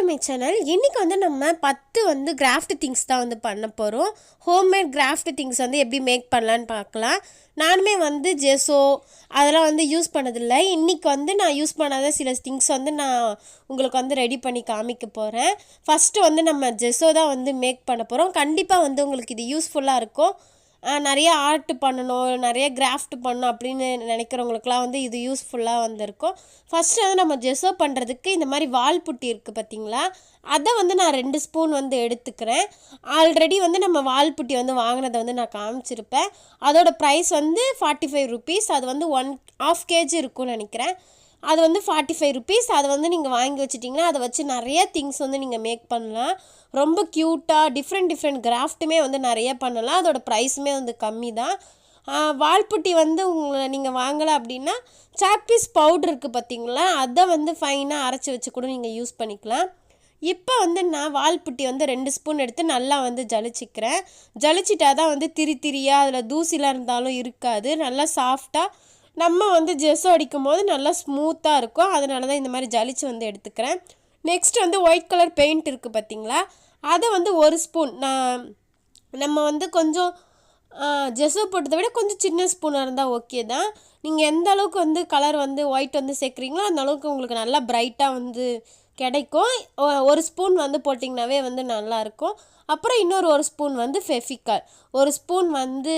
My channel. இன்றைக்கி வந்து நம்ம 10 வந்து கிராஃப்ட் திங்ஸ் தான் வந்து பண்ண போகிறோம். ஹோம்மேட் கிராஃப்ட் திங்ஸ் வந்து எப்படி மேக் பண்ணலான்னு பார்க்கலாம். நானுமே வந்து ஜெஸோ அதெல்லாம் வந்து யூஸ் பண்ணதில்லை. இன்றைக்கி வந்து நான் யூஸ் பண்ணாத சில திங்ஸ் வந்து நான் உங்களுக்கு வந்து ரெடி பண்ணி காமிக்க போகிறேன். ஃபஸ்ட்டு வந்து நம்ம ஜெஸோ தான் வந்து மேக் பண்ண போகிறோம். கண்டிப்பாக வந்து உங்களுக்கு இது யூஸ்ஃபுல்லாக இருக்கும். நிறைய ஆர்ட் பண்ணணும், நிறைய கிராஃப்ட் பண்ணணும் அப்படின்னு நினைக்கிறவங்களுக்குலாம் வந்து இது யூஸ்ஃபுல்லாக வந்திருக்கும். ஃபஸ்ட்டு வந்து நம்ம ஜெஸோ பண்ணுறதுக்கு இந்த மாதிரி வால் புட்டி இருக்குது பார்த்தீங்களா, அதை வந்து நான் 2 ஸ்பூன் வந்து எடுத்துக்கிறேன். ஆல்ரெடி வந்து நம்ம வால் புட்டி வந்து வாங்கினதை வந்து நான் காமிச்சிருப்பேன். அதோட ப்ரைஸ் வந்து 45 ருபீஸ். அது வந்து 1/2 kg இருக்கும்னு நினைக்கிறேன். அது வந்து 45 ருபீஸ். அதை வந்து நீங்கள் வாங்கி வச்சிட்டிங்கன்னா அதை வச்சு நிறைய திங்ஸ் வந்து நீங்கள் மேக் பண்ணலாம். ரொம்ப க்யூட்டாக டிஃப்ரெண்ட் கிராஃப்ட்டுமே வந்து நிறைய பண்ணலாம். அதோட ப்ரைஸுமே வந்து கம்மி தான். வால்புட்டி வந்து நீங்கள் வாங்கலை அப்படின்னா சாக்பீஸ் பவுட்ரு இருக்குது பார்த்தீங்களா, அதை வந்து ஃபைனாக அரைச்சி வச்சு கூட நீங்கள் யூஸ் பண்ணிக்கலாம். இப்போ வந்து நான் வால்புட்டி வந்து 2 ஸ்பூன் எடுத்து நல்லா வந்து ஜலிச்சிக்கிறேன். ஜலிச்சிட்டா தான் வந்து திரியாக அதில் தூசிலாம் இருந்தாலும் இருக்காது. நல்லா சாஃப்டாக நம்ம வந்து ஜெஸோ அடிக்கும் போது நல்லா ஸ்மூத்தாக இருக்கும். அதனால தான் இந்த மாதிரி ஜலிச்சு வந்து எடுத்துக்கிறேன். நெக்ஸ்ட் வந்து ஒயிட் கலர் பெயிண்ட் இருக்குது பார்த்தீங்களா, அதை வந்து 1 ஸ்பூன் நம்ம வந்து கொஞ்சம் ஜெஸோ போட்டதை விட கொஞ்சம் சின்ன ஸ்பூனாக இருந்தால் ஓகே தான். நீங்கள் எந்த அளவுக்கு வந்து கலர் வந்து ஒயிட் வந்து சேர்க்குறீங்களோ அந்த அளவுக்கு உங்களுக்கு நல்லா பிரைட்டாக வந்து கிடைக்கும். 1 ஸ்பூன் வந்து போட்டிங்கனாவே வந்து நல்லாயிருக்கும். அப்புறம் இன்னொரு 1 ஸ்பூன் வந்து ஃபெஃபிகால், 1 ஸ்பூன் வந்து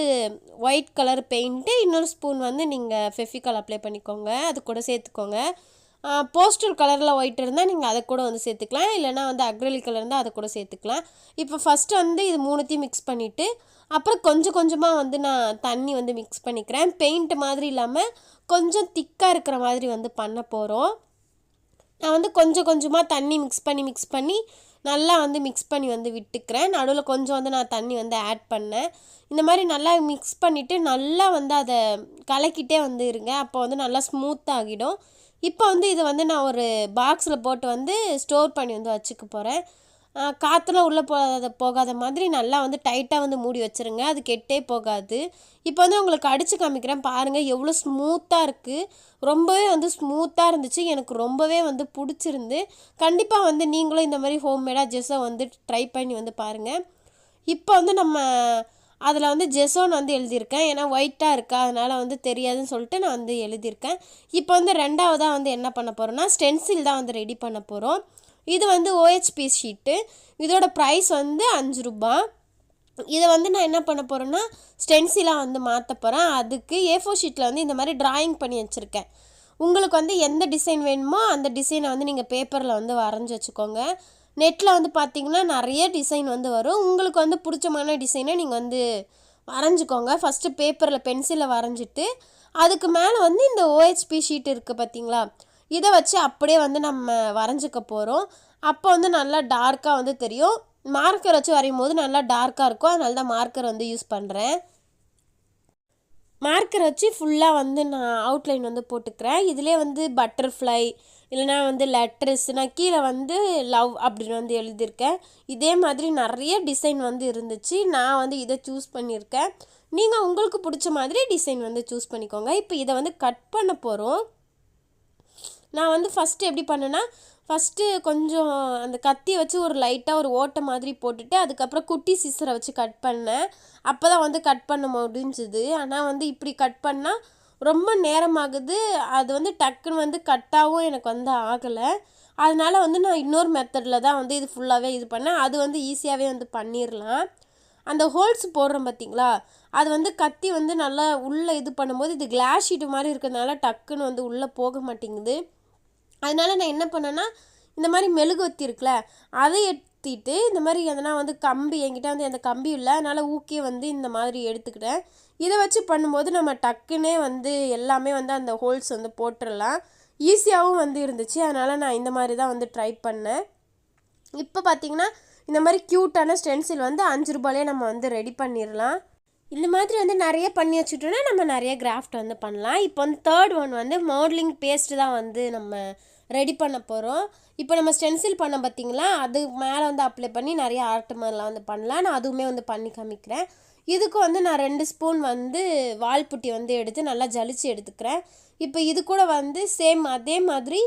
ஒயிட் கலர் பெயிண்ட்டு, இன்னொரு ஸ்பூன் வந்து நீங்கள் ஃபெஃபிகால் அப்ளை பண்ணிக்கோங்க, அது கூட சேர்த்துக்கோங்க. போஸ்டர் கலரில் ஒயிட் இருந்தால் நீங்கள் அதை கூட வந்து சேர்த்துக்கலாம், இல்லைனா வந்து அக்ரலிக் கலர் இருந்தால் அதை கூட சேர்த்துக்கலாம். இப்போ ஃபஸ்ட்டு வந்து இது 3த்தையும் மிக்ஸ் பண்ணிவிட்டு அப்புறம் கொஞ்சம் கொஞ்சமாக வந்து நான் தண்ணி வந்து மிக்ஸ் பண்ணிக்கிறேன். பெயிண்ட் மாதிரி இல்லாமல் கொஞ்சம் திக்காக இருக்கிற மாதிரி வந்து பண்ண போகிறோம். நான் வந்து கொஞ்சம் கொஞ்சமாக தண்ணி மிக்ஸ் பண்ணி நல்லா வந்து மிக்ஸ் பண்ணி வந்து விட்டுக்கிறேன். நடுவில் கொஞ்சம் வந்து நான் தண்ணி வந்து ஆட் பண்ணேன். இந்த மாதிரி நல்லா மிக்ஸ் பண்ணிவிட்டு நல்லா வந்து அதை கலக்கிட்டே வந்து இருங்க. அப்போ வந்து நல்லா ஸ்மூத்தாகிடும். இப்போ வந்து இது வந்து நான் ஒரு பாக்ஸில் போட்டு வந்து ஸ்டோர் பண்ணி வந்து வச்சுக்க போகிறேன். காற்றுலாம் உள்ளே போகாத மாதிரி நல்லா வந்து டைட்டாக வந்து மூடி வச்சுருங்க, அது கெட்டே போகாது. இப்போ வந்து உங்களுக்கு அடித்து காமிக்கிறேன் பாருங்கள், எவ்வளோ ஸ்மூத்தாக இருக்குது. ரொம்பவே வந்து ஸ்மூத்தாக இருந்துச்சு, எனக்கு ரொம்பவே வந்து பிடிச்சிருந்து. கண்டிப்பாக வந்து நீங்களும் இந்த மாதிரி ஹோம்மேடாக ஜெஸோ வந்து ட்ரை பண்ணி வந்து பாருங்கள். இப்போ வந்து நம்ம அதில் வந்து ஜெஸோன்னு வந்து எழுதியிருக்கேன், ஏன்னா ஒயிட்டாக இருக்கா அதனால் வந்து தெரியாதுன்னு சொல்லிட்டு நான் வந்து எழுதியிருக்கேன். இப்போ வந்து ரெண்டாவதாக வந்து என்ன பண்ண போகிறோன்னா ஸ்டென்சில் தான் வந்து ரெடி பண்ண போகிறோம். இது வந்து OHP ஷீட்டு. இதோட ப்ரைஸ் வந்து 5 ரூபா. இதை வந்து நான் என்ன பண்ண போகிறேன்னா ஸ்டென்சிலாக வந்து மாற்ற போகிறேன். அதுக்கு A4 ஷீட்டில் வந்து இந்த மாதிரி ட்ராயிங் பண்ணி வச்சுருக்கேன். உங்களுக்கு வந்து எந்த டிசைன் வேணுமோ அந்த டிசைனை வந்து நீங்கள் பேப்பரில் வந்து வரைஞ்சி வச்சுக்கோங்க. நெட்டில் வந்து பார்த்திங்கன்னா நிறைய டிசைன் வந்து வரும். உங்களுக்கு வந்து பிடிச்சமான டிசைனை நீங்கள் வந்து வரைஞ்சிக்கோங்க. ஃபஸ்ட்டு பேப்பரில் பென்சிலில் வரைஞ்சிட்டு அதுக்கு மேலே வந்து இந்த OHP ஷீட் இருக்குது பார்த்திங்களா, இதை வச்சு அப்படியே வந்து நம்ம வரைஞ்சிக்க போகிறோம். அப்போ வந்து நல்லா டார்க்காக வந்து தெரியும். மார்க்கர் வச்சு வரையும் போது நல்லா டார்க்காக இருக்கும், அதனால தான் மார்க்கர் வந்து யூஸ் பண்ணுறேன். மார்க்கர் வச்சு ஃபுல்லாக வந்து நான் அவுட்லைன் வந்து போட்டுக்கிறேன். இதிலே வந்து பட்டர்ஃப்ளை இல்லைனா வந்து லெட்டர்ஸ், நான் கீழே வந்து லவ் அப்படின்னு வந்து எழுதியிருக்கேன். இதே மாதிரி நிறைய டிசைன் வந்து இருந்துச்சு, நான் வந்து இதை சூஸ் பண்ணியிருக்கேன். நீங்கள் உங்களுக்கு பிடிச்ச மாதிரி டிசைன் வந்து சூஸ் பண்ணிக்கோங்க. இப்போ இதை வந்து கட் பண்ண போகிறோம். நான் வந்து ஃபஸ்ட்டு எப்படி பண்ணேன்னா ஃபஸ்ட்டு கொஞ்சம் அந்த கத்தியை வச்சு ஒரு லைட்டாக ஒரு ஓட்டை மாதிரி போட்டுட்டு அதுக்கப்புறம் குட்டி சிசரை வச்சு கட் பண்ணேன். அப்போ தான் வந்து கட் பண்ண முடிஞ்சுது. ஆனால் வந்து இப்படி கட் பண்ணால் ரொம்ப நேரமாகுது, அது வந்து டக்குன்னு வந்து கட்டாகவும் எனக்கு வந்து ஆகலை. அதனால் வந்து நான் இன்னொரு மெத்தடில் தான் வந்து இது ஃபுல்லாகவே இது பண்ணேன். அது வந்து ஈஸியாகவே வந்து பண்ணிடலாம். அந்த ஹோல்ஸ் போடுறோம் பார்த்திங்களா, அது வந்து கத்தி வந்து நல்லா உள்ளே இது பண்ணும்போது இது கிளாஸ் ஷீட்டு மாதிரி இருக்கிறதுனால டக்குன்னு வந்து உள்ளே போக மாட்டேங்குது. அதனால் நான் என்ன பண்ணேன்னா இந்த மாதிரி மெழுகுவத்தி இருக்குல்ல, அதை எடுத்திட்டு இந்த மாதிரி எதனா வந்து கம்பி, என்கிட்ட வந்து அந்த கம்பி இல்லை, அதனால் ஊக்கியை வந்து இந்த மாதிரி எடுத்துக்கிட்டேன். இதை வச்சு பண்ணும்போது நம்ம டக்குன்னே வந்து எல்லாமே வந்து அந்த ஹோல்ஸ் வந்து போட்டுடலாம். ஈஸியாகவும் வந்து இருந்துச்சு, அதனால் நான் இந்த மாதிரி தான் வந்து ட்ரை பண்ணேன். இப்போ பார்த்திங்கன்னா இந்த மாதிரி க்யூட்டான ஸ்டென்சில் வந்து 5 ரூபாயிலே நம்ம வந்து ரெடி பண்ணிடலாம். இந்த மாதிரி வந்து நிறைய பண்ணி வச்சுட்டோன்னா நம்ம நிறைய கிராஃப்ட் வந்து பண்ணலாம். இப்போ வந்து தேர்ட் ஒன் வந்து மாடலிங் பேஸ்ட்டு தான் வந்து நம்ம ரெடி பண்ண போகிறோம். இப்போ நம்ம ஸ்டென்சில் பண்ண பார்த்திங்களா, அது மேலே வந்து அப்ளை பண்ணி நிறைய ஆர்ட் மாதிரிலாம் வந்து பண்ணலாம். நான் அதுவுமே வந்து பண்ணி காமிக்கிறேன். இதுக்கு வந்து நான் 2 ஸ்பூன் வந்து வால்புட்டி வந்து எடுத்து நல்லா ஜலிச்சு எடுத்துக்கிறேன். இப்போ இது கூட வந்து சேம் அதே மாதிரி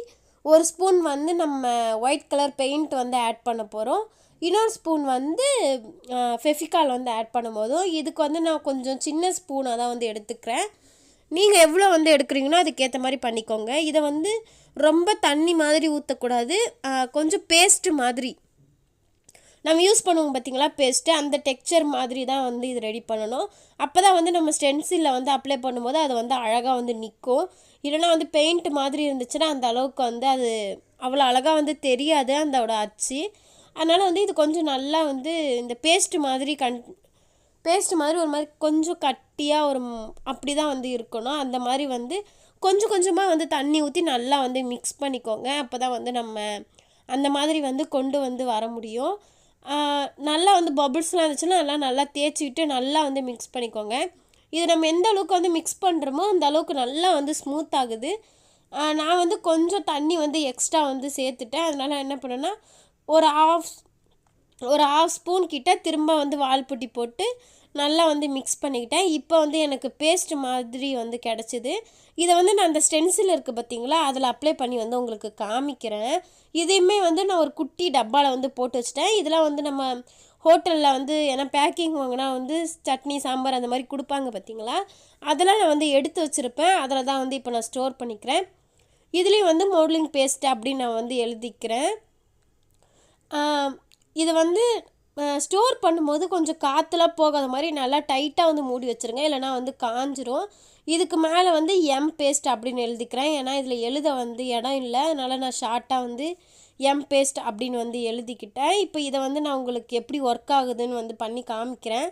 ஒரு ஸ்பூன் வந்து நம்ம ஒயிட் கலர் பெயிண்ட் வந்து ஆட் பண்ண போகிறோம். இன்னொரு ஸ்பூன் வந்து ஃபெஃபிகால் வந்து ஆட் பண்ணும்போதும் இதுக்கு வந்து நான் கொஞ்சம் சின்ன ஸ்பூனாக தான் வந்து எடுத்துக்கிறேன். நீங்கள் எவ்வளோ வந்து எடுக்கிறீங்களோ அதுக்கேற்ற மாதிரி பண்ணிக்கோங்க. இதை வந்து ரொம்ப தண்ணி மாதிரி ஊற்றக்கூடாது, கொஞ்சம் பேஸ்ட்டு மாதிரி நம்ம யூஸ் பண்ணுவோம் பார்த்திங்களா பேஸ்ட்டு, அந்த டெக்ஸ்சர் மாதிரி தான் வந்து இது ரெடி பண்ணணும். அப்போ தான் வந்து நம்ம ஸ்டென்சிலில் வந்து அப்ளை பண்ணும்போது அது வந்து அழகாக வந்து நிற்கும். இல்லைனா வந்து பெயிண்ட் மாதிரி இருந்துச்சுன்னா அந்த அளவுக்கு வந்து அது அவ்வளோ அழகாக வந்து தெரியாது அதோட அச்சு. அதனால் வந்து இது கொஞ்சம் நல்லா வந்து இந்த பேஸ்ட்டு மாதிரி ஒரு மாதிரி கொஞ்சம் கட்டியாக அப்படி தான் வந்து இருக்கணும். அந்த மாதிரி வந்து கொஞ்சம் கொஞ்சமாக வந்து தண்ணி ஊற்றி நல்லா வந்து மிக்ஸ் பண்ணிக்கோங்க. அப்போ தான் வந்து நம்ம அந்த மாதிரி வந்து கொண்டு வந்து வர முடியும். நல்லா வந்து பபிள்ஸ்லாம் இருந்துச்சுன்னா நல்லா தேய்ச்சிக்கிட்டு நல்லா வந்து மிக்ஸ் பண்ணிக்கோங்க. இது நம்ம எந்த அளவுக்கு வந்து மிக்ஸ் பண்ணுறோமோ அந்த அளவுக்கு நல்லா வந்து ஸ்மூத் ஆகுது. நான் வந்து கொஞ்சம் தண்ணி வந்து எக்ஸ்ட்ரா வந்து சேர்த்துட்டேன். அதனால் என்ன பண்ணேன்னா ஒரு ஆஃப் ஸ்பூன் கிட்ட திரும்ப வந்து வால்புட்டி போட்டு நல்லா வந்து மிக்ஸ் பண்ணிக்கிட்டேன். இப்போ வந்து எனக்கு பேஸ்ட் மாதிரி வந்து கிடச்சிது. இதை வந்து நான் அந்த ஸ்டென்சில் இருக்குது பார்த்திங்களா, அதில் அப்ளை பண்ணி வந்து உங்களுக்கு காமிக்கிறேன். இதையுமே வந்து நான் ஒரு குட்டி டப்பாவில் வந்து போட்டு வச்சிட்டேன். இதெல்லாம் வந்து நம்ம ஹோட்டலில் வந்து ஏன்னா பேக்கிங் வாங்கினா வந்து சட்னி சாம்பார் அந்த மாதிரி கொடுப்பாங்க பார்த்திங்களா, அதெல்லாம் நான் வந்து எடுத்து வச்சுருப்பேன். அதில் தான் வந்து இப்போ நான் ஸ்டோர் பண்ணிக்கிறேன். இதுலேயும் வந்து மோல்டிங் பேஸ்ட் அப்படின்னு நான் வந்து எழுதிக்கிறேன். இது வந்து ஸ்டோர் பண்ணும்போது கொஞ்சம் காற்றுலாம் போகாத மாதிரி நல்லா டைட்டாக வந்து மூடி வச்சுருங்க, இல்லைனா வந்து காஞ்சிரும். இதுக்கு மேலே வந்து பேஸ்ட் அப்படின்னு எழுதிக்கிறேன். ஏன்னா இதில் எழுத வந்து இடம் இல்லை, அதனால் நான் ஷார்ட்டாக வந்து பேஸ்ட் அப்படின்னு வந்து எழுதிக்கிட்டேன். இப்போ இதை வந்து நான் உங்களுக்கு எப்படி ஒர்க் ஆகுதுன்னு வந்து பண்ணி காமிக்கிறேன்.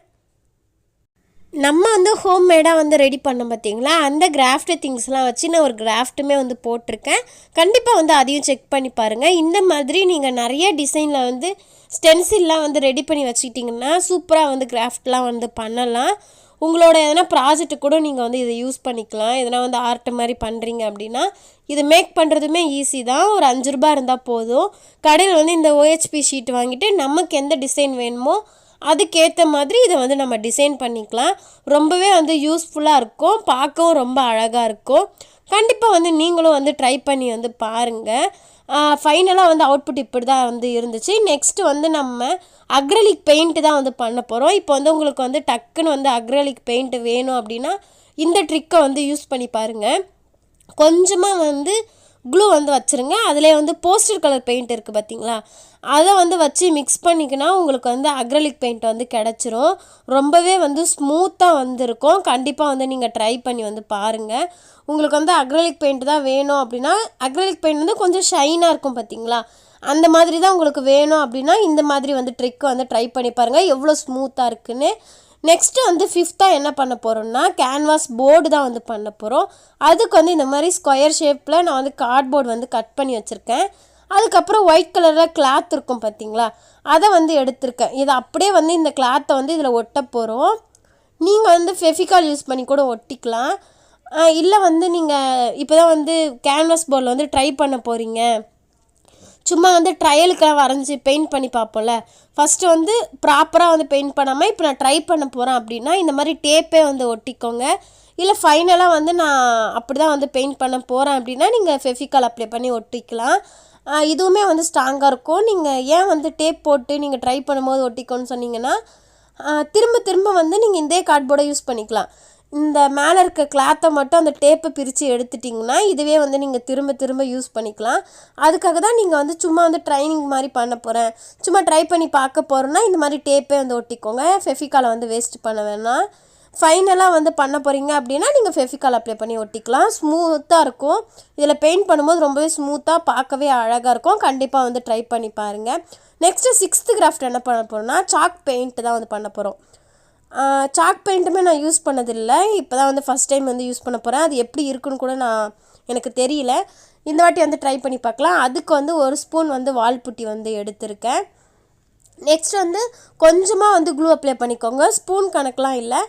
நம்ம வந்து ஹோம்மேடாக வந்து ரெடி பண்ணோம் பார்த்திங்களா, அந்த கிராஃப்ட் திங்ஸ்லாம் வச்சு நான் ஒரு கிராஃப்ட்டுமே வந்து போட்டிருக்கேன். கண்டிப்பாக வந்து அதையும் செக் பண்ணி பாருங்கள். இந்த மாதிரி நீங்கள் நிறைய டிசைனில் வந்து ஸ்டென்சில்லாம் வந்து ரெடி பண்ணி வச்சுக்கிட்டிங்கன்னா சூப்பராக வந்து கிராஃப்ட்லாம் வந்து பண்ணலாம். உங்களோட எதனா ப்ராஜெக்ட்டு கூட நீங்கள் வந்து இதை யூஸ் பண்ணிக்கலாம். எதனா வந்து ஆர்ட் மாதிரி பண்ணுறீங்க அப்படின்னா இது மேக் பண்ணுறதுமே ஈஸி தான். ஒரு 5 ரூபா இருந்தால் போதும். கடையில் வந்து இந்த OHP ஷீட் வாங்கிட்டு நமக்கு எந்த டிசைன் வேணுமோ அதுக்கேற்ற மாதிரி இதை வந்து நம்ம டிசைன் பண்ணிக்கலாம். ரொம்பவே வந்து யூஸ்ஃபுல்லாக இருக்கும், பார்க்கவும் ரொம்ப அழகாக இருக்கும். கண்டிப்பாக வந்து நீங்களும் வந்து ட்ரை பண்ணி வந்து பாருங்கள். ஃபைனலாக வந்து அவுட்புட் இப்படி தான் வந்து இருந்துச்சு. நெக்ஸ்ட்டு வந்து நம்ம அக்ரலிக் பெயிண்ட்டு தான் வந்து பண்ண போகிறோம். இப்போ வந்து உங்களுக்கு வந்து டக்குன்னு வந்து அக்ரலிக் பெயிண்ட்டு வேணும் அப்படின்னா இந்த ட்ரிக்கை வந்து யூஸ் பண்ணி பாருங்கள். கொஞ்சமாக வந்து க்ளூ வந்து வச்சுருங்க. அதிலே வந்து போஸ்டர் கலர் பெயிண்ட் இருக்குது பார்த்திங்களா, அதை வந்து வச்சு மிக்ஸ் பண்ணிக்கினா உங்களுக்கு வந்து அக்ரலிக் பெயிண்ட் வந்து கிடச்சிரும். ரொம்பவே வந்து ஸ்மூத்தாக வந்துருக்கும். கண்டிப்பாக வந்து நீங்கள் ட்ரை பண்ணி வந்து பாருங்கள். உங்களுக்கு வந்து அக்ரலிக் பெயிண்ட் தான் வேணும் அப்படின்னா, அக்ரலிக் பெயிண்ட் வந்து கொஞ்சம் ஷைனாக இருக்கும் பார்த்திங்களா, அந்த மாதிரி தான் உங்களுக்கு வேணும் அப்படின்னா இந்த மாதிரி வந்து ட்ரிக் வந்து ட்ரை பண்ணி பாருங்கள் எவ்வளோ ஸ்மூத்தாக இருக்குன்னு. நெக்ஸ்ட்டு வந்து 5th என்ன பண்ண போகிறோம்னா கேன்வாஸ் போர்டு தான் வந்து பண்ண போகிறோம். அதுக்கு வந்து இந்த மாதிரி ஸ்கொயர் ஷேப்பில் நான் வந்து கார்ட்போர்டு வந்து கட் பண்ணி வச்சுருக்கேன். அதுக்கப்புறம் ஒயிட் கலரில் கிளாத் இருக்கும் பார்த்திங்களா, அதை வந்து எடுத்திருக்கேன். இதை அப்படியே வந்து இந்த கிளாத்தை வந்து இதில் ஒட்ட போகிறோம். நீங்கள் வந்து ஃபெஃபிகால் யூஸ் பண்ணி கூட ஒட்டிக்கலாம். இல்லை வந்து நீங்கள் இப்போ தான் வந்து கேன்வாஸ் போர்டில் வந்து ட்ரை பண்ண போகிறீங்க, சும்மா வந்து ட்ரையலுக்கெல்லாம் வரைஞ்சி பெயிண்ட் பண்ணி பார்ப்போம்ல, ஃபஸ்ட்டு வந்து ப்ராப்பராக வந்து பெயிண்ட் பண்ணாமல் இப்போ நான் ட்ரை பண்ண போகிறேன் அப்படின்னா இந்த மாதிரி டேப்பே வந்து ஒட்டிக்கோங்க. இல்லை ஃபைனலாக வந்து நான் அப்படி தான் வந்து பெயிண்ட் பண்ண போகிறேன் அப்படின்னா நீங்கள் ஃபெஃபிகால் அப்ளை பண்ணி ஒட்டிக்கலாம். இதுவுமே வந்து ஸ்ட்ராங்காக இருக்கும். நீங்கள் ஏன் வந்து டேப் போட்டு நீங்கள் ட்ரை பண்ணும்போது ஒட்டிக்கோன்னு சொன்னீங்கன்னா திரும்ப திரும்ப வந்து நீங்கள் இதே கார்ட்போர்டை யூஸ் பண்ணிக்கலாம். இந்த மேலே இருக்க கிளாத்தை மட்டும் அந்த டேப்பை பிரித்து எடுத்துட்டிங்கன்னா இதுவே வந்து நீங்கள் திரும்ப திரும்ப யூஸ் பண்ணிக்கலாம். அதுக்காக தான் நீங்கள் வந்து சும்மா வந்து ட்ரைனிங் மாதிரி பண்ண போகிறேன், சும்மா ட்ரை பண்ணி பார்க்க போகிறோன்னா இந்த மாதிரி டேப்பே வந்து ஒட்டிக்கோங்க. ஃபெஃபிகாலை வந்து வேஸ்ட் பண்ண வேணாம். ஃபைனலாக வந்து பண்ண போகிறீங்க அப்படின்னா நீங்கள் ஃபெஃபிகால் அப்ளை பண்ணி ஒட்டிக்கலாம். ஸ்மூத்தாக இருக்கும். இதில் பெயிண்ட் பண்ணும்போது ரொம்பவே ஸ்மூத்தாக பார்க்கவே அழகாக இருக்கும். கண்டிப்பாக வந்து ட்ரை பண்ணி பாருங்கள். நெக்ஸ்ட்டு 6th கிராஃப்ட் என்ன பண்ண போகிறோம்னா சாக் பெயிண்ட் தான் வந்து பண்ண போகிறோம். சாக் பெயிண்ட்டுமே நான் யூஸ் பண்ணதில்லை, இப்போ தான் வந்து ஃபஸ்ட் டைம் வந்து யூஸ் பண்ண போகிறேன். அது எப்படி இருக்குன்னு கூட எனக்கு தெரியல. இந்த வாட்டி வந்து ட்ரை பண்ணி பார்க்கலாம். அதுக்கு வந்து 1 ஸ்பூன் வந்து வால்புட்டி வந்து எடுத்திருக்கேன். நெக்ஸ்ட் வந்து கொஞ்சமாக வந்து க்ளூ அப்ளை பண்ணிக்கோங்க. ஸ்பூன் கணக்கெலாம் இல்லை,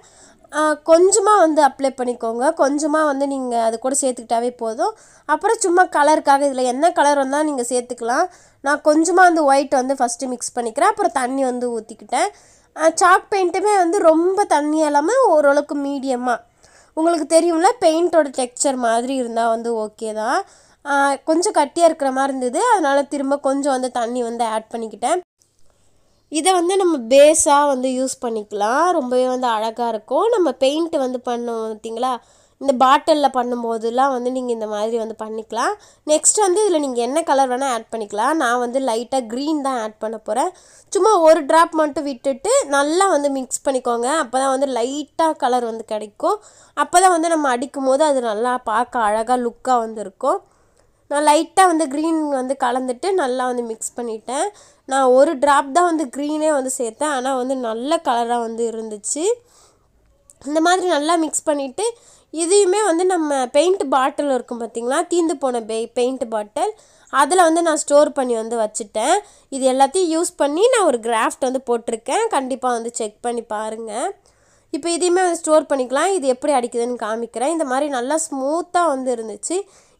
கொஞ்சமாக வந்து அப்ளை பண்ணிக்கோங்க. கொஞ்சமாக வந்து நீங்கள் அது கூட சேர்த்துக்கிட்டாவே போதும். அப்புறம் சும்மா கலருக்காக இதில் என்ன கலர் வந்தால் நீங்கள் சேர்த்துக்கலாம். நான் கொஞ்சமாக வந்து ஒயிட் வந்து ஃபஸ்ட்டு மிக்ஸ் பண்ணிக்கிறேன், அப்புறம் தண்ணி வந்து ஊற்றிக்கிட்டேன். சாக் பெயிண்ட்டுமே வந்து ரொம்ப தண்ணியாக இல்லாமல் ஓரளவுக்கு மீடியமாக, உங்களுக்கு தெரியும்ல பெயிண்ட்டோட டெக்ஸ்சர் மாதிரி இருந்தால் வந்து ஓகே தான். கொஞ்சம் கட்டியாக இருக்கிற மாதிரி இருந்தது. அதனால் திரும்ப கொஞ்சம் வந்து தண்ணி வந்து ஆட் பண்ணிக்கிட்டேன். இதை வந்து நம்ம பேஸாக வந்து யூஸ் பண்ணிக்கலாம். ரொம்பவே வந்து அழகாக இருக்கும். நம்ம பெயிண்ட் வந்து பண்ணோம் பார்த்தீங்களா, இந்த பாட்டிலில் பண்ணும்போதெல்லாம் வந்து நீங்கள் இந்த மாதிரி வந்து பண்ணிக்கலாம். நெக்ஸ்ட் வந்து இதில் நீங்கள் என்ன கலர் வேணால் ஆட் பண்ணிக்கலாம். நான் வந்து லைட்டாக க்ரீன் தான் ஆட் பண்ண போகிறேன். சும்மா ஒரு ட்ராப் மட்டும் விட்டுட்டு நல்லா வந்து மிக்ஸ் பண்ணிக்கோங்க. அப்போ தான் வந்து லைட்டாக கலர் வந்து கிடைக்கும். அப்போ தான் வந்து நம்ம அடிக்கும் போது அது நல்லா பார்க்க அழகாக லுக்காக வந்து இருக்கும். நான் லைட்டாக வந்து க்ரீன் வந்து கலந்துட்டு நல்லா வந்து மிக்ஸ் பண்ணிட்டேன். நான் ஒரு ட்ராப் தான் வந்து க்ரீனே வந்து சேர்த்தேன். ஆனால் வந்து நல்ல கலராக வந்து இருந்துச்சு. இந்த மாதிரி நல்லா மிக்ஸ் பண்ணிவிட்டு இதையுமே வந்து நம்ம பெயிண்ட் பாட்டில் இருக்கும் பார்த்திங்களா, தீந்து போன பெயிண்ட் பாட்டில், அதில் வந்து நான் ஸ்டோர் பண்ணி வந்து வச்சுட்டேன். இது எல்லாத்தையும் யூஸ் பண்ணி நான் ஒரு கிராஃப்ட் வந்து போட்டிருக்கேன். கண்டிப்பாக வந்து செக் பண்ணி பாருங்கள். இப்போ இதையுமே வந்து ஸ்டோர் பண்ணிக்கலாம். இது எப்படி அடிக்குதுன்னு காமிக்கிறேன். இந்த மாதிரி நல்லா ஸ்மூத்தாக வந்து இருந்துச்சு.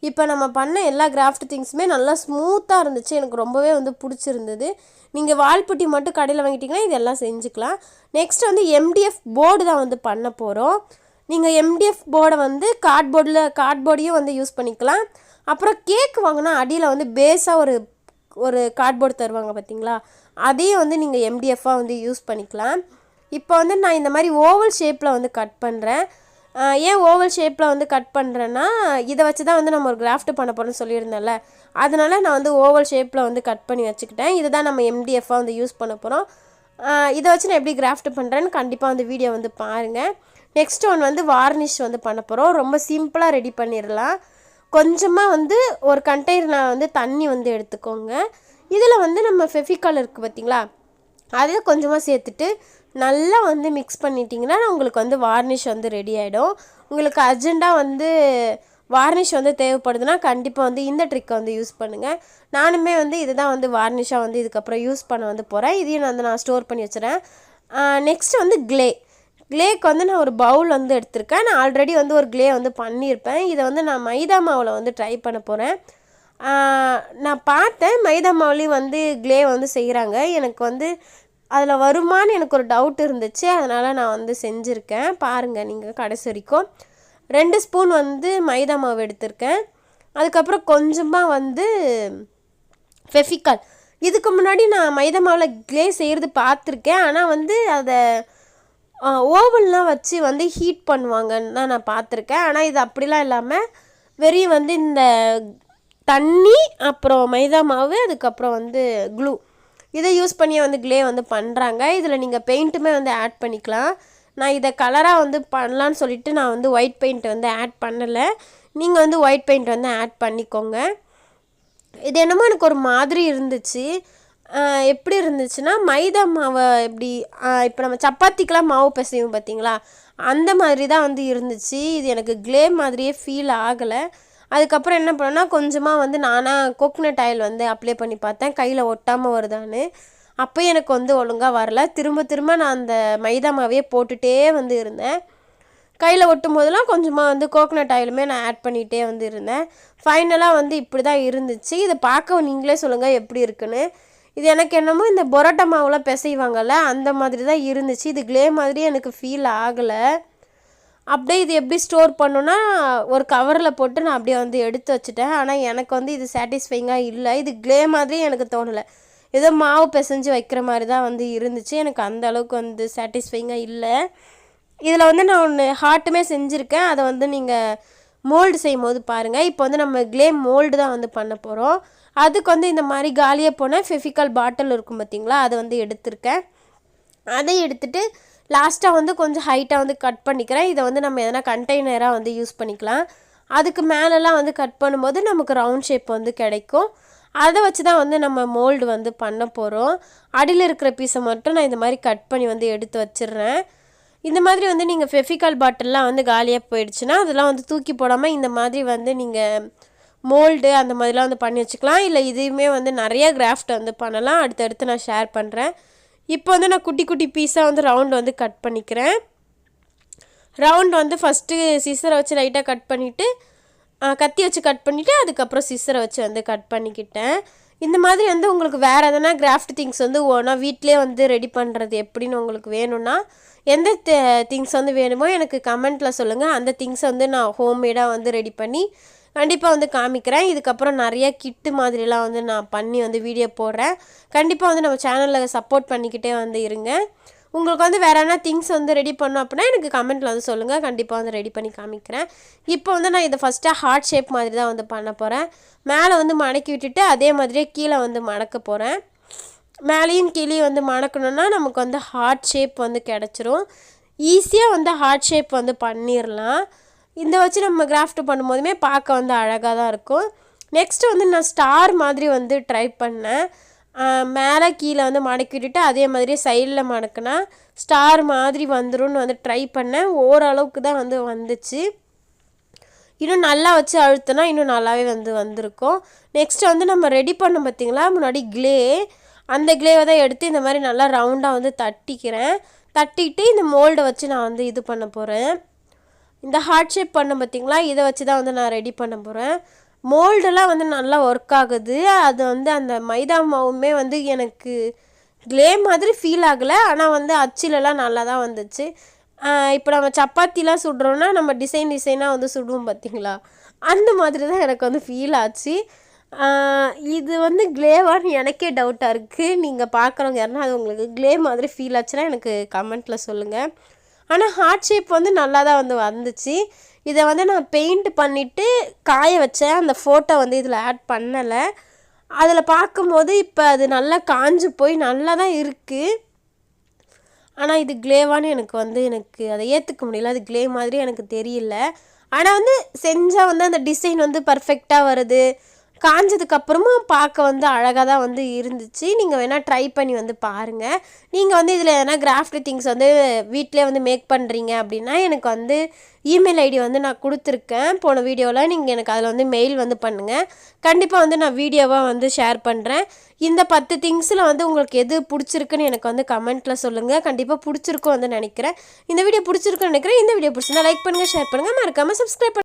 இப்போ நம்ம பண்ண எல்லா கிராஃப்ட் திங்ஸுமே நல்லா ஸ்மூத்தாக இருந்துச்சு. எனக்கு ரொம்பவே வந்து பிடிச்சிருந்தது. நீங்கள் வால்புட்டி மட்டும் கடையில் வாங்கிட்டிங்கன்னா இதெல்லாம் செஞ்சுக்கலாம். நெக்ஸ்ட் வந்து MDF போர்டு தான் வந்து பண்ண போகிறோம். நீங்கள் MDF போர்டை வந்து கார்ட்போர்டையும் வந்து யூஸ் பண்ணிக்கலாம். அப்புறம் கேக் வாங்கினா அடியில் வந்து பேஸாக ஒரு கார்ட்போர்டு தருவாங்க பார்த்தீங்களா, அதையும் வந்து நீங்கள் MDFாக வந்து யூஸ் பண்ணிக்கலாம். இப்போ வந்து நான் இந்த மாதிரி ஓவல் ஷேப்பில் வந்து கட் பண்ணுறேன். ஏன் ஓவல் ஷேப்பில் வந்து கட் பண்ணுறேன்னா, இதை வச்சு தான் வந்து நம்ம ஒரு கிராஃப்ட் பண்ண போகிறோம்னு சொல்லியிருந்தேன்ல, அதனால நான் வந்து ஓவல் ஷேப்பில் வந்து கட் பண்ணி வச்சுக்கிட்டேன். இதை தான் நம்ம MDFாக வந்து யூஸ் பண்ண போகிறோம். இதை வச்சு நான் எப்படி கிராஃப்ட் பண்ணுறேன்னு கண்டிப்பாக வந்து வீடியோ வந்து பாருங்கள். நெக்ஸ்ட் ஒன் வந்து வார்னிஷ் வந்து பண்ண போகிறோம். ரொம்ப சிம்பிளாக ரெடி பண்ணிடலாம். கொஞ்சமாக வந்து ஒரு கண்டெய்னரில் வந்து தண்ணி வந்து எடுத்துக்கோங்க. இதில் வந்து நம்ம ஃபெவிகால் இருக்குது பார்த்திங்களா, அதை கொஞ்சமாக சேர்த்துட்டு நல்லா வந்து மிக்ஸ் பண்ணிட்டிங்கன்னா உங்களுக்கு வந்து வார்னிஷ் வந்து ரெடி ஆகிடும். உங்களுக்கு அர்ஜெண்ட்டாக வந்து வார்னிஷ் வந்து தேவைப்படுதுன்னா கண்டிப்பாக வந்து இந்த ட்ரிக்கை வந்து யூஸ் பண்ணுங்கள். நானுமே வந்து இதுதான் வந்து வார்னிஷாக வந்து இதுக்கப்புறம் யூஸ் பண்ண வந்து போகிறேன். இதையும் நான் ஸ்டோர் பண்ணி வச்சுறேன். நெக்ஸ்ட் வந்து க்ளேக்கு வந்து நான் ஒரு பவுல் வந்து எடுத்திருக்கேன். நான் ஆல்ரெடி வந்து ஒரு க்ளே வந்து பண்ணியிருப்பேன். இதை வந்து நான் மைதா மாவில் வந்து ட்ரை பண்ண போகிறேன். நான் பார்த்தேன் மைதா மாவுலேயும் வந்து க்ளே வந்து செய்கிறாங்க. எனக்கு வந்து அதில் வருமானு எனக்கு ஒரு டவுட் இருந்துச்சு. அதனால் நான் வந்து செஞ்சுருக்கேன். பாருங்கள் நீங்கள் கடைசி வரைக்கும். 2 ஸ்பூன் வந்து மைதா மாவு எடுத்திருக்கேன். அதுக்கப்புறம் கொஞ்சமாக வந்து ஃபெவிகால். இதுக்கு முன்னாடி நான் மைதா மாவில் க்ளே செய்கிறது பார்த்துருக்கேன். ஆனால் வந்து அதை ஓவன்லாம் வச்சு வந்து ஹீட் பண்ணுவாங்கன்னு தான் நான் பார்த்துருக்கேன். ஆனால் இது அப்படிலாம் இல்லாமல் வெறும் வந்து இந்த தண்ணி, அப்புறம் மைதா மாவு, அதுக்கப்புறம் வந்து க்ளூ, இதை யூஸ் பண்ணி வந்து க்ளே வந்து பண்ணுறாங்க. இதில் நீங்கள் பெயிண்ட்டுமே வந்து ஆட் பண்ணிக்கலாம். நான் இதை கலராக வந்து பண்ணலான்னு சொல்லிவிட்டு நான் வந்து ஒயிட் பெயிண்ட் வந்து ஆட் பண்ணலை. நீங்கள் வந்து ஒயிட் பெயிண்ட் வந்து ஆட் பண்ணிக்கோங்க. இது என்னமோ எனக்கு ஒரு மாதிரி இருந்துச்சு. எப்படி இருந்துச்சுன்னா, மைதா மாவை எப்படி இப்போ நம்ம சப்பாத்திக்கெலாம் மாவு பிசையும் பார்த்தீங்களா, அந்த மாதிரி தான் வந்து இருந்துச்சு. இது எனக்கு க்ளே மாதிரியே ஃபீல் ஆகலை. அதுக்கப்புறம் என்ன பண்ணேன்னா, கொஞ்சமாக வந்து நானாக கோகனட் ஆயில் வந்து அப்ளை பண்ணி பார்த்தேன், கையில் ஒட்டாமல் வருதான்னு. அப்போ எனக்கு வந்து ஒழுங்காக வரல. திரும்ப நான் அந்த மைதா மாவையே போட்டுகிட்டே வந்து இருந்தேன். கையில் ஒட்டும் போதெல்லாம் கொஞ்சமாக வந்து கோகனட் ஆயிலுமே நான் ஆட் பண்ணிகிட்டே வந்து இருந்தேன். ஃபைனலாக வந்து இப்படி தான் இருந்துச்சு. இதை பார்க்க நீங்களே சொல்லுங்கள் எப்படி இருக்குன்னு. இது எனக்கு என்னமோ இந்த பரோட்டா மாவுலாம் பிசைவாங்கள்ல, அந்த மாதிரி தான் இருந்துச்சு. இது க்ளே மாதிரி எனக்கு ஃபீல் ஆகலை. அப்படியே இது எப்படி ஸ்டோர் பண்ணுன்னா, ஒரு கவரில் போட்டு நான் அப்படியே வந்து எடுத்து வச்சுட்டேன். ஆனால் எனக்கு வந்து இது சாட்டிஸ்ஃபைங்காக இல்லை. இது க்ளே மாதிரி எனக்கு தோணலை. ஏதோ மாவு பிசைஞ்சு வைக்கிற மாதிரி தான் வந்து இருந்துச்சு. எனக்கு அந்த அளவுக்கு வந்து சாட்டிஸ்ஃபைங்காக இல்லை. இதில் வந்து நான் ஒன்று ஹார்ட்டுமே செஞ்சுருக்கேன். அதை வந்து நீங்கள் மோல்டு செய்யும் போது பாருங்கள். இப்போ வந்து நம்ம க்ளே மோல்டு தான் வந்து பண்ண போகிறோம். அதுக்கு வந்து இந்த மாதிரி காலியாக போனால் ஃபெவிகால் பாட்டில் இருக்கும் பார்த்திங்களா, அதை வந்து எடுத்திருக்கேன். அதை எடுத்துகிட்டு லாஸ்ட்டாக வந்து கொஞ்சம் ஹைட்டாக வந்து கட் பண்ணிக்கிறேன். இதை வந்து நம்ம எதனா கண்டெய்னராக வந்து யூஸ் பண்ணிக்கலாம். அதுக்கு மேலெலாம் வந்து கட் பண்ணும்போது நமக்கு ரவுண்ட் ஷேப் வந்து கிடைக்கும். அதை வச்சு தான் வந்து நம்ம மோல்டு வந்து பண்ண போகிறோம். அடியில் இருக்கிற பீஸை மட்டும் நான் இந்த மாதிரி கட் பண்ணி வந்து எடுத்து வச்சிடுறேன். இந்த மாதிரி வந்து நீங்கள் ஃபெவிகால் பாட்டில்லாம் வந்து காலியாக போயிடுச்சுன்னா அதெல்லாம் வந்து தூக்கி போடாமல் இந்த மாதிரி வந்து நீங்கள் மோல்டு அந்த மாதிரிலாம் வந்து பண்ணி வச்சுக்கலாம். இல்லை இதையுமே வந்து நிறைய கிராஃப்ட் வந்து பண்ணலாம். அடுத்தடுத்து நான் ஷேர் பண்ணுறேன். இப்போ வந்து நான் குட்டி குட்டி பீஸாக வந்து ரவுண்ட் வந்து கட் பண்ணிக்கிறேன். ரவுண்ட் வந்து ஃபஸ்ட்டு சிசரை வச்சு லைட்டாக கட் பண்ணிவிட்டு, கத்தி வச்சு கட் பண்ணிவிட்டு, அதுக்கப்புறம் சிசரை வச்சு வந்து கட் பண்ணிக்கிட்டேன். இந்த மாதிரி வந்து உங்களுக்கு வேறு எதனா கிராஃப்ட் திங்ஸ் வந்து ஓனா வீட்டிலே வந்து ரெடி பண்ணுறது எப்படின்னு உங்களுக்கு வேணும்னா, எந்த திங்ஸ் வந்து வேணுமோ எனக்கு கமெண்ட்டில் சொல்லுங்கள். அந்த திங்ஸை வந்து நான் ஹோம்மேடாக வந்து ரெடி பண்ணி கண்டிப்பாக வந்து காமிக்கிறேன். இதுக்கப்புறம் நிறைய கிட்டு மாதிரிலாம் வந்து நான் பண்ணி வந்து வீடியோ போடுறேன். கண்டிப்பாக வந்து நம்ம சேனலில் சப்போர்ட் பண்ணிக்கிட்டே வந்து இருங்க. உங்களுக்கு வந்து வேறு என்ன திங்ஸ் வந்து ரெடி பண்ணணும் அப்படின்னா எனக்கு கமெண்ட்டில் வந்து சொல்லுங்கள். கண்டிப்பாக வந்து ரெடி பண்ணி காமிக்கிறேன். இப்போ வந்து நான் இதை ஃபஸ்ட்டாக ஹார்ட் ஷேப் மாதிரி தான் வந்து பண்ண போகிறேன். மேலே வந்து மடக்கி விட்டுட்டு அதே மாதிரியே கீழே வந்து மடக்க போகிறேன். மேலேயும் கீழே வந்து மடக்கணுன்னா நமக்கு வந்து ஹார்ட் ஷேப் வந்து கிடச்சிரும். ஈஸியாக வந்து ஹார்ட் ஷேப் வந்து பண்ணிடலாம். இந்த வச்சு நம்ம கிராஃப்ட் பண்ணும்போதுமே பார்க்க வந்து அழகாக தான் இருக்கும். நெக்ஸ்ட்டு வந்து நான் ஸ்டார் மாதிரி வந்து ட்ரை பண்ணேன். மேலே கீழே வந்து மடக்கி விட்டுட்டு அதே மாதிரி சைடில் மடக்குனா ஸ்டார் மாதிரி வந்துரும்னு வந்து ட்ரை பண்ணேன். ஓரளவுக்கு தான் வந்து வந்துச்சு. இன்னும் நல்லா வச்சு அழுத்தினா இன்னும் நல்லாவே வந்து வந்திருக்கும். நெக்ஸ்ட்டு வந்து நம்ம ரெடி பண்ணோம் பார்த்திங்களா முன்னாடி க்ளே, அந்த க்ளேவை தான் எடுத்து இந்த மாதிரி நல்லா ரவுண்டாக வந்து தட்டிக்கிறேன். தட்டிட்டு இந்த மோல்டை வச்சு நான் வந்து இது பண்ண போகிறேன். இந்த ஹார்ட் ஷேப் பண்ண பார்த்திங்களா, இதை வச்சு தான் வந்து நான் ரெடி பண்ண போகிறேன். மோல்டெல்லாம் வந்து நல்லா ஒர்க் ஆகுது. அது வந்து அந்த மைதா மாவுமே வந்து எனக்கு க்ளே மாதிரி ஃபீல் ஆகலை. ஆனால் வந்து அச்சிலெல்லாம் நல்லா தான் வந்துச்சு. இப்போ நம்ம சப்பாத்திலாம் சுடுறோன்னா நம்ம டிசைனாக வந்து சுடுவோம் பார்த்திங்களா, அந்த மாதிரி தான் எனக்கு வந்து ஃபீல் ஆச்சு. இது வந்து க்ளேவான்னு எனக்கே டவுட்டாக இருக்குது. நீங்கள் பார்க்குறவங்க யாருன்னா அது உங்களுக்கு க்ளே மாதிரி ஃபீல் ஆச்சுன்னா எனக்கு கமெண்ட்டில் சொல்லுங்கள். ஆனால் ஹார்ட் ஷேப் வந்து நல்லா தான் வந்து வந்துச்சு. இதை வந்து நான் பெயிண்ட் பண்ணிவிட்டு காய வச்சேன். அந்த ஃபோட்டோ வந்து இதில் ஆட் பண்ணலை. அதில் பார்க்கும்போது இப்போ அது நல்லா காஞ்சு போய் நல்லா தான் இருக்குது. ஆனால் இது க்ளேவான்னு எனக்கு அதை ஏற்றுக்க முடியல. அது க்ளே மாதிரி எனக்கு தெரியல. ஆனால் வந்து செஞ்சால் வந்து அந்த டிசைன் வந்து பர்ஃபெக்டாக வருது. காஞ்சதுக்கப்புறமும் பார்க்க வந்து அழகாக தான் வந்து இருந்துச்சு. நீங்கள் வேணால் ட்ரை பண்ணி வந்து பாருங்கள். நீங்கள் வந்து இதில் எதனா கிராஃப்ட் திங்ஸ் வந்து வீட்டிலே வந்து மேக் பண்ணுறீங்க அப்படின்னா எனக்கு வந்து இமெயில் ஐடி வந்து நான் கொடுத்துருக்கேன் போன வீடியோவில். நீங்கள் எனக்கு அதில் வந்து மெயில் வந்து பண்ணுங்கள். கண்டிப்பாக வந்து நான் வீடியோவாக வந்து ஷேர் பண்ணுறேன். இந்த 10 திங்ஸில் வந்து உங்களுக்கு எது பிடிச்சிருக்குன்னு எனக்கு வந்து கமெண்ட்டில் சொல்லுங்கள். கண்டிப்பாக பிடிச்சிருக்கும் வந்து நினைக்கிறேன். இந்த வீடியோ பிடிச்சிருக்குன்னு நினைக்கிறேன். இந்த வீடியோ பிடிச்சிருந்தா லைக் பண்ணுங்கள், ஷேர் பண்ணுங்கள், மறக்காமல் சப்ஸ்கிரைப் பண்ணுங்கள்.